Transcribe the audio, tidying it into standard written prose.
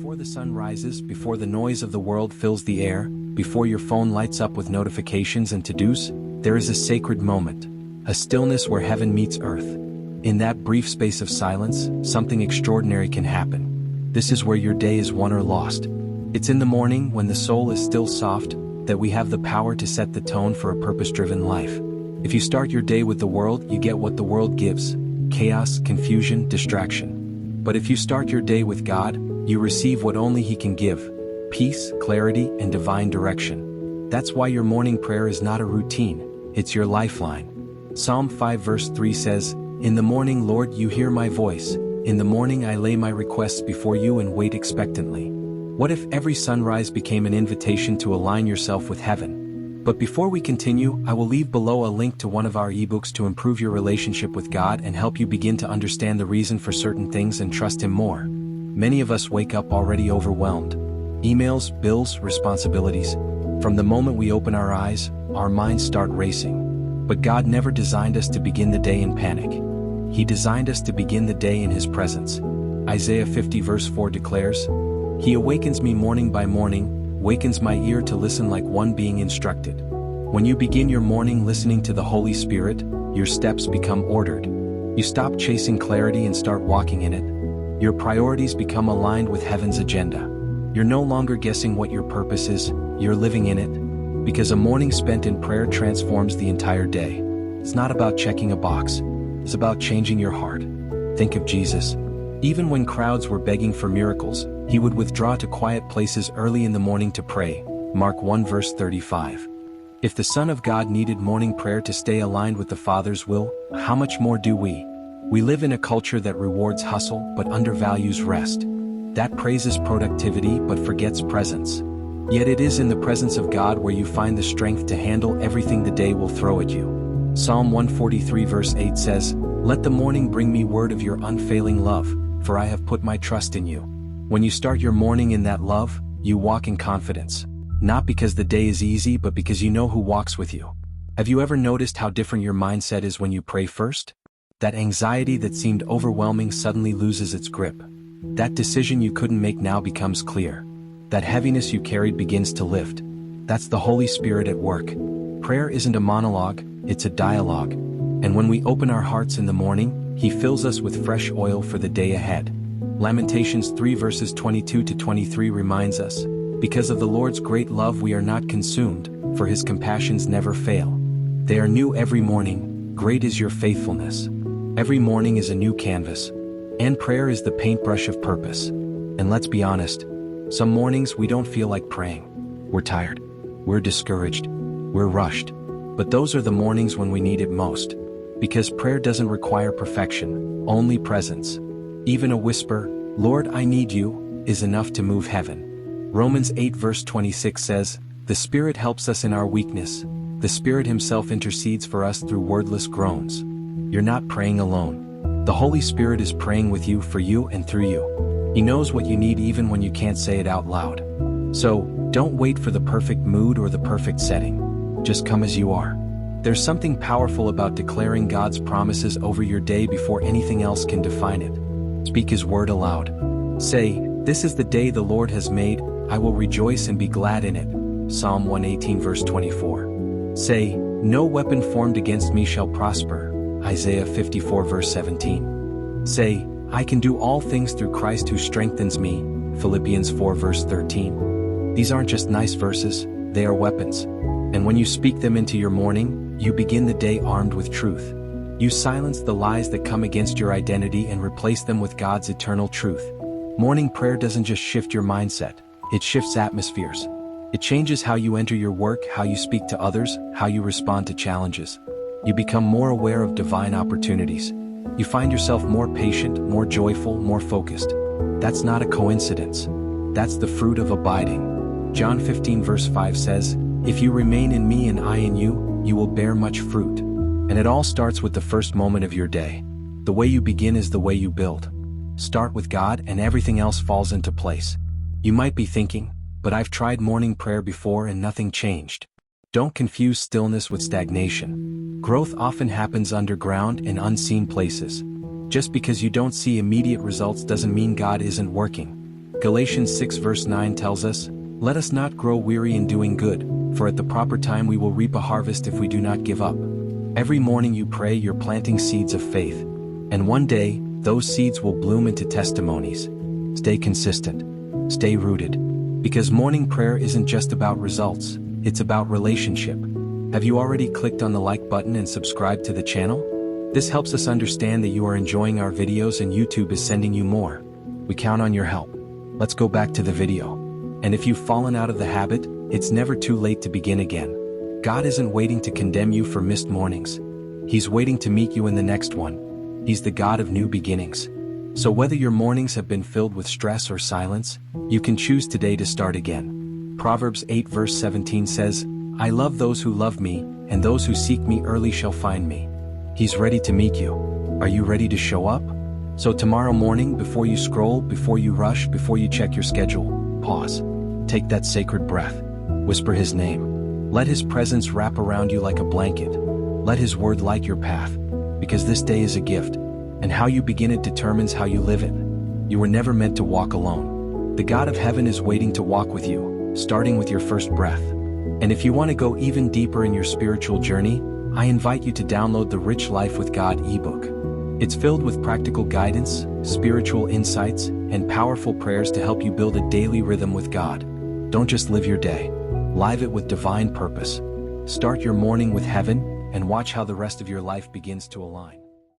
Before the sun rises, before the noise of the world fills the air, before your phone lights up with notifications and to-dos, there is a sacred moment, a stillness where heaven meets earth. In that brief space of silence, something extraordinary can happen. This is where your day is won or lost. It's in the morning, when the soul is still soft, that we have the power to set the tone for a purpose-driven life. If you start your day with the world, you get what the world gives: chaos, confusion, distraction. But if you start your day with God, you receive what only He can give: peace, clarity, and divine direction. That's why your morning prayer is not a routine, it's your lifeline. Psalm 5 verse 3 says, "In the morning, Lord, you hear my voice. In the morning I lay my requests before you and wait expectantly." What if every sunrise became an invitation to align yourself with heaven? But before we continue, I will leave below a link to one of our ebooks to improve your relationship with God and help you begin to understand the reason for certain things and trust Him more. Many of us wake up already overwhelmed. Emails, bills, responsibilities. From the moment we open our eyes, our minds start racing. But God never designed us to begin the day in panic. He designed us to begin the day in His presence. Isaiah 50 verse 4 declares, "He awakens me morning by morning, wakens my ear to listen like one being instructed." When you begin your morning listening to the Holy Spirit, your steps become ordered. You stop chasing clarity and start walking in it. Your priorities become aligned with heaven's agenda. You're no longer guessing what your purpose is, you're living in it. Because a morning spent in prayer transforms the entire day. It's not about checking a box, it's about changing your heart. Think of Jesus. Even when crowds were begging for miracles, He would withdraw to quiet places early in the morning to pray. Mark 1 verse 35. If the Son of God needed morning prayer to stay aligned with the Father's will, how much more do we? We live in a culture that rewards hustle but undervalues rest. That praises productivity but forgets presence. Yet it is in the presence of God where you find the strength to handle everything the day will throw at you. Psalm 143 verse 8 says, "Let the morning bring me word of your unfailing love, for I have put my trust in you." When you start your morning in that love, you walk in confidence. Not because the day is easy, but because you know who walks with you. Have you ever noticed how different your mindset is when you pray first? That anxiety that seemed overwhelming suddenly loses its grip. That decision you couldn't make now becomes clear. That heaviness you carried begins to lift. That's the Holy Spirit at work. Prayer isn't a monologue, it's a dialogue. And when we open our hearts in the morning, He fills us with fresh oil for the day ahead. Lamentations 3 verses 22 to 23 reminds us, "Because of the Lord's great love we are not consumed, for His compassions never fail. They are new every morning, great is your faithfulness." Every morning is a new canvas. And prayer is the paintbrush of purpose. And let's be honest, some mornings we don't feel like praying. We're tired. We're discouraged. We're rushed. But those are the mornings when we need it most. Because prayer doesn't require perfection, only presence. Even a whisper, "Lord, I need you," is enough to move heaven. Romans 8 verse 26 says, "The Spirit helps us in our weakness. The Spirit Himself intercedes for us through wordless groans." You're not praying alone. The Holy Spirit is praying with you, for you, and through you. He knows what you need even when you can't say it out loud. So, don't wait for the perfect mood or the perfect setting. Just come as you are. There's something powerful about declaring God's promises over your day before anything else can define it. Speak His word aloud. Say, "This is the day the Lord has made, I will rejoice and be glad in it." Psalm 118 verse 24. Say, "No weapon formed against me shall prosper." Isaiah 54 verse 17. Say, "I can do all things through Christ who strengthens me." Philippians 4 verse 13. These aren't just nice verses, they are weapons. And when you speak them into your morning, you begin the day armed with truth. You silence the lies that come against your identity and replace them with God's eternal truth. Morning prayer doesn't just shift your mindset, it shifts atmospheres. It changes how you enter your work, how you speak to others, how you respond to challenges. You become more aware of divine opportunities. You find yourself more patient, more joyful, more focused. That's not a coincidence. That's the fruit of abiding. John 15 verse 5 says, "If you remain in me and I in you, you will bear much fruit." And it all starts with the first moment of your day. The way you begin is the way you build. Start with God and everything else falls into place. You might be thinking, "But I've tried morning prayer before and nothing changed." Don't confuse stillness with stagnation. Growth often happens underground in unseen places. Just because you don't see immediate results doesn't mean God isn't working. Galatians 6 verse 9 tells us, "Let us not grow weary in doing good, for at the proper time we will reap a harvest if we do not give up." Every morning you pray, you're planting seeds of faith. And one day, those seeds will bloom into testimonies. Stay consistent. Stay rooted. Because morning prayer isn't just about results, it's about relationship. Have you already clicked on the like button and subscribed to the channel? This helps us understand that you are enjoying our videos and YouTube is sending you more. We count on your help. Let's go back to the video. And if you've fallen out of the habit, it's never too late to begin again. God isn't waiting to condemn you for missed mornings. He's waiting to meet you in the next one. He's the God of new beginnings. So whether your mornings have been filled with stress or silence, you can choose today to start again. Proverbs 8 verse 17 says, "I love those who love me, and those who seek me early shall find me." He's ready to meet you. Are you ready to show up? So tomorrow morning, before you scroll, before you rush, before you check your schedule, pause. Take that sacred breath. Whisper His name. Let His presence wrap around you like a blanket. Let His word light your path. Because this day is a gift, and how you begin it determines how you live it. You were never meant to walk alone. The God of heaven is waiting to walk with you, starting with your first breath. And if you want to go even deeper in your spiritual journey, I invite you to download the Rich Life with God ebook. It's filled with practical guidance, spiritual insights, and powerful prayers to help you build a daily rhythm with God. Don't just live your day. Live it with divine purpose. Start your morning with heaven, and watch how the rest of your life begins to align.